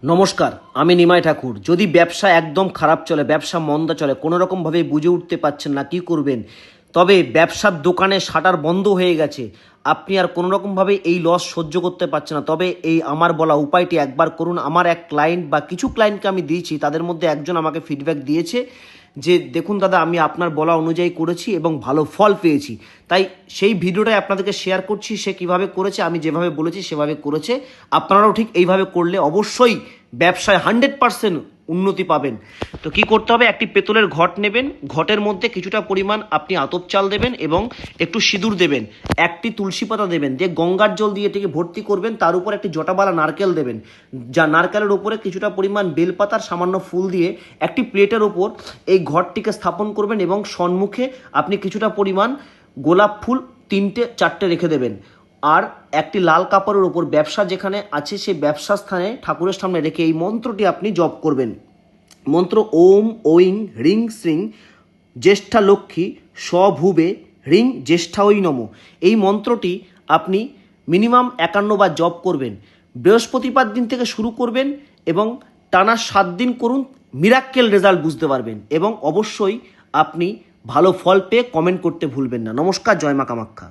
নমস্কার, আমি নিমাই ঠাকুর। যদি ব্যবসা একদম খারাপ চলে, ব্যবসা মন্দা চলে, কোনো রকমভাবে বুঝে উঠতে পারছেন না কি করবেন, তবে ব্যবসার দোকানে শাটার বন্ধ হয়ে গেছে, আপনি আর কোনো রকমভাবে এই লস সহ্য করতে পারছেন না, তবে এই আমার বলা উপায়টি একবার করুন। আমার এক ক্লায়েন্ট বা কিছু ক্লায়েন্টকে আমি দিয়েছি, তাদের মধ্যে একজন আমাকে ফিডব্যাক দিয়েছে যে দেখুন দাদা, আমি আপনার বলা অনুযায়ী করেছি এবং ভালো ফল পেয়েছি। তাই সেই ভিডিওটাই আপনাদেরকে শেয়ার করছি, সে কিভাবে করেছে, আমি যেভাবে বলেছি সেভাবে করেছে। আপনারাও ঠিক এইভাবে করলে অবশ্যই ব্যবসায় 100% উন্নতি পাবেন। তো কি করতে হবে, একটি পেতলের ঘট নেবেন, ঘটের মধ্যে কিছুটা পরিমাণ আপনি আতপ চাল দেবেন এবং একটু সিঁদুর দেবেন, একটি তুলসী পাতা দেবেন, দিয়ে গঙ্গার জল দিয়ে এটিকে ভর্তি করবেন, তার উপর একটি জটাবালা নারকেল দেবেন, যা নারকেলের উপরে কিছুটা পরিমাণ বেলপাতার সামান্য ফুল দিয়ে একটি প্লেটের ওপর এই ঘরটিকে স্থাপন করবেন এবং সম্মুখে আপনি কিছুটা পরিমাণ গোলাপ ফুল 3-4টে রেখে দেবেন। আর একটি লাল কাপড়ের ওপর ব্যবসা যেখানে আছে সেই ব্যবসা স্থানে ঠাকুরের সামনে রেখে এই মন্ত্রটি আপনি জপ করবেন। মন্ত্র ওম ঐং হ্রিং শ্রিং জ্যেষ্ঠা লক্ষ্মী স্বভুবে হ্রিং জ্যেষ্ঠাই নমঃ। এই মন্ত্রটি আপনি মিনিমাম 51 বার জপ করবেন। বৃহস্পতিবার দিন থেকে শুরু করবেন এবং টানা 7 দিন করুন, মিরাক্কেল রেজাল্ট বুঝতে পারবেন এবং অবশ্যই আপনি ভালো ফল পেয়ে কমেন্ট করতে ভুলবেন না। নমস্কার, জয় মা কামাখ্যা।